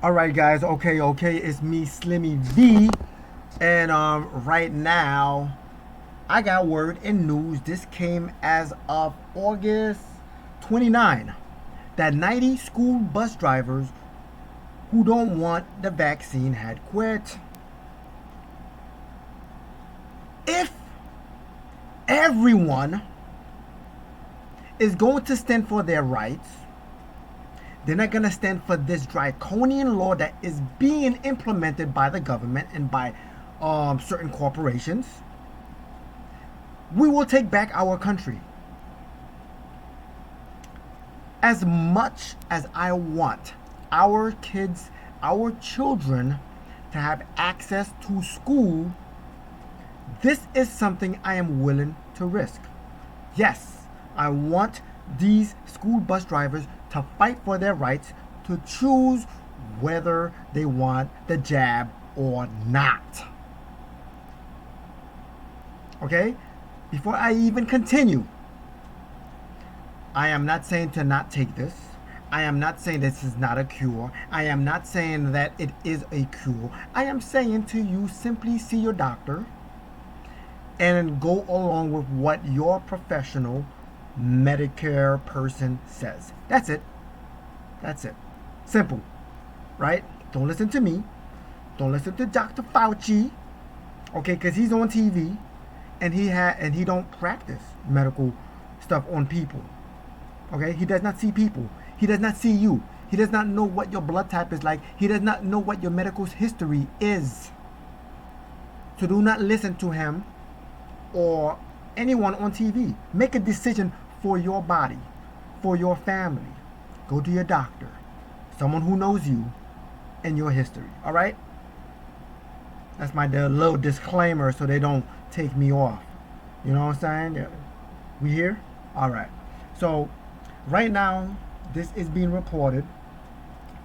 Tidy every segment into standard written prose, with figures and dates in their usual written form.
All right, guys. Okay. It's me, Slimmy V, and right now I got word and news. This came as of August 29 that 90 school bus drivers who don't want the vaccine had quit. If everyone is going to stand for their rights, they're not going to stand for this draconian law that is being implemented by the government and by certain corporations. We will take back our country. As much as I want our kids, our children, to have access to school, this is something I am willing to risk. Yes, I want these school bus drivers to fight for their rights to choose whether they want the jab or not. Okay? Before I even continue, I am not saying to not take this. I am not saying this is not a cure. I am not saying that it is a cure. I am saying to you simply see your doctor and go along with what your professional Medicare person says. That's it. That's it. Simple. Right? Don't listen to me. Don't listen to Dr. Fauci. Okay, because he's on TV and he don't practice medical stuff on people. Okay? He does not see people. He does not see you. He does not know what your blood type is like. He does not know what your medical history is. So do not listen to him or anyone on TV. Make a decision for your body, for your family. Go to your doctor, someone who knows you and your history. All right? That's my little disclaimer so they don't take me off. You know what I'm saying? We here? All right. So right now, this is being reported.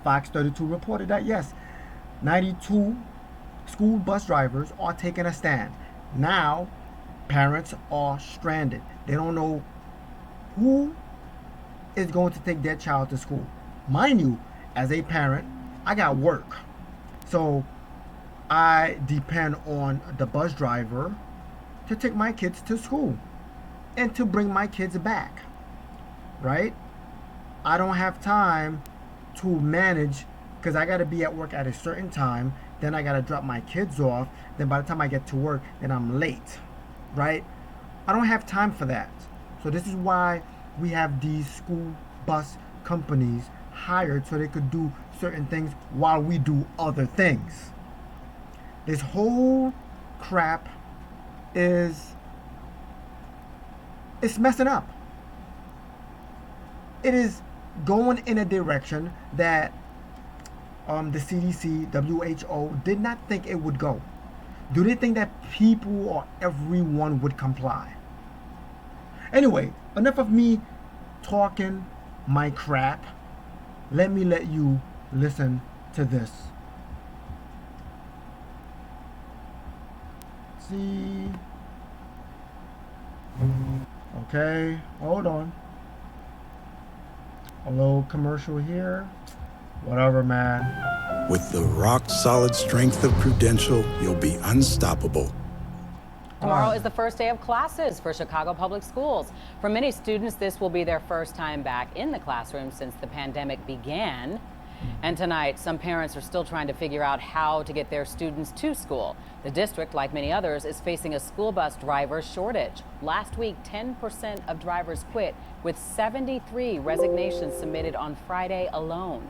Fox 32 reported that yes, 92 school bus drivers are taking a stand. Now, parents are stranded. They don't know who is going to take their child to school. Mind you, as a parent, I got work. So I depend on the bus driver to take my kids to school and to bring my kids back. Right? I don't have time to manage because I got to be at work at a certain time. Then I got to drop my kids off. Then by the time I get to work, then I'm late. Right? I don't have time for that. So this is why we have these school bus companies hired so they could do certain things while we do other things. This whole crap is it's messing up. It is going in a direction that the CDC, WHO did not think it would go. Do they think that people or everyone would comply? Anyway, enough of me talking my crap. Let me let you listen to this. See? Okay, hold on. A little commercial here. Whatever, man. With the rock-solid strength of Prudential, you'll be unstoppable. Tomorrow is the first day of classes for Chicago Public Schools. For many students, this will be their first time back in the classroom since the pandemic began. And tonight, some parents are still trying to figure out how to get their students to school. The district, like many others, is facing a school bus driver shortage. Last week, 10% of drivers quit, with 73 resignations submitted on Friday alone.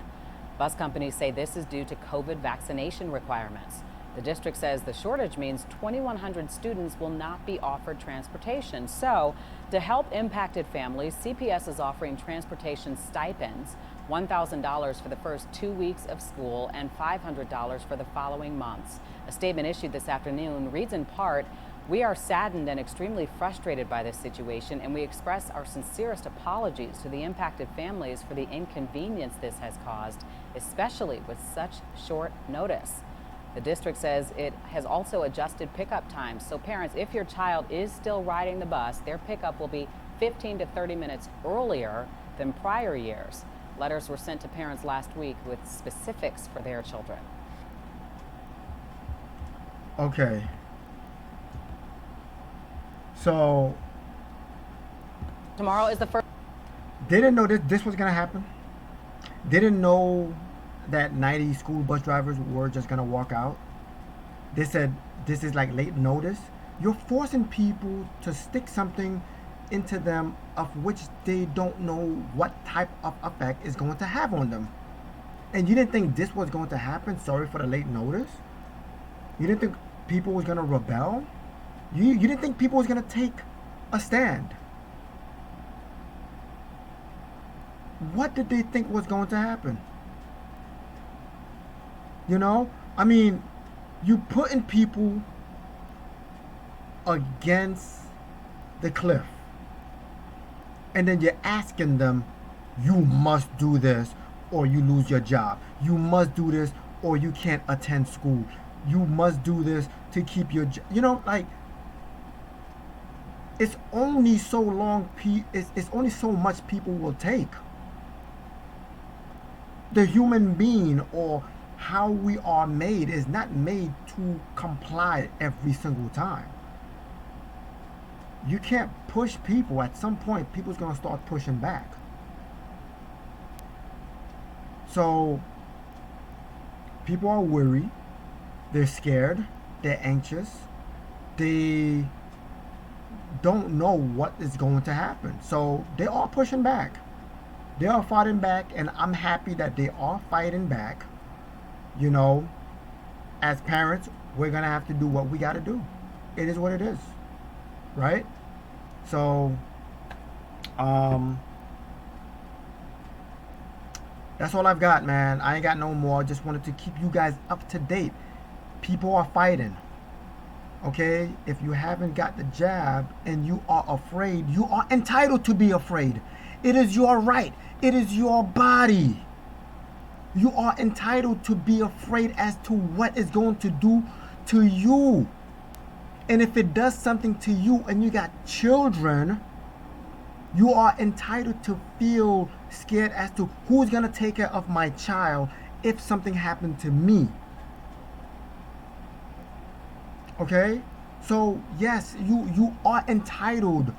Bus companies say this is due to COVID vaccination requirements. The district says the shortage means 2,100 students will not be offered transportation. So, to help impacted families, CPS is offering transportation stipends, $1,000 for the first 2 weeks of school and $500 for the following months. A statement issued this afternoon reads in part, "We are saddened and extremely frustrated by this situation, and we express our sincerest apologies to the impacted families for the inconvenience this has caused, especially with such short notice." The district says it has also adjusted pickup times. So parents, if your child is still riding the bus, their pickup will be 15 to 30 minutes earlier than prior years. Letters were sent to parents last week with specifics for their children. Okay. So Tomorrow is the first. they didn't know this was gonna happen. They didn't know that 90 school bus drivers were just gonna walk out. They said this is like late notice. You're forcing people to stick something into them of which they don't know what type of effect is going to have on them. And you didn't think this was going to happen? Sorry for the late notice. You didn't think people was gonna rebel? You didn't think people was gonna take a stand? What did they think was going to happen? You know, I mean, you putting people against the cliff, and then you're asking them, you must do this or you lose your job. You must do this or you can't attend school. You must do this to keep your job. You know, like, it's only so long, it's only so much people will take. The human being, or how we are made, is not made to comply every single time. You can't push people. At some point, people's gonna start pushing back. So people are worried, they're scared, they're anxious, they don't know what is going to happen. So they are pushing back. They are fighting back, and I'm happy that they are fighting back. You know, as parents, we're gonna have to do what we gotta do. It is what it is, right? So, that's all I've got, man. I ain't got no more. Just wanted to keep you guys up to date. People are fighting. Okay? If you haven't got the jab and you are afraid, you are entitled to be afraid. It is your right. It is your body. You are entitled to be afraid as to what it's going to do to you. And if it does something to you and you got children, you are entitled to feel scared as to who's going to take care of my child if something happened to me. Okay? So yes, you are entitled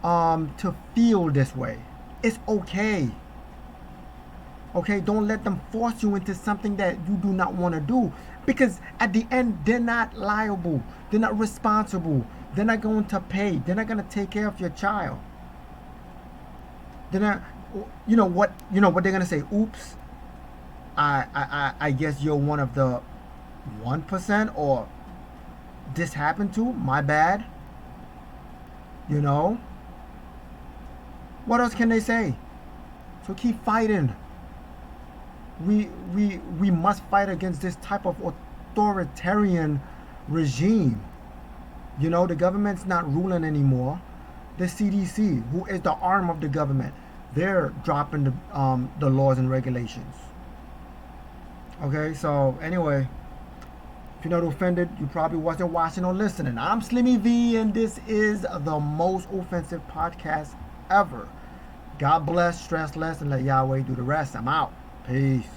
to feel this way. It's okay. Okay, don't let them force you into something that you do not want to do, because at the end they're not liable, they're not responsible, they're not going to pay, they're not going to take care of your child. They're not, you know what they're going to say? Oops, I guess you're one of the 1%, or this happened to, my bad. You know, what else can they say? So keep fighting. We must fight against this type of authoritarian regime. You know, the government's not ruling anymore. The CDC, who is the arm of the government, they're dropping the laws and regulations. Okay, so anyway, if you're not offended, you probably wasn't watching or listening. I'm Slimmy V, and this is the most offensive podcast ever. God bless, stress less, and let Yahweh do the rest. I'm out. Peace.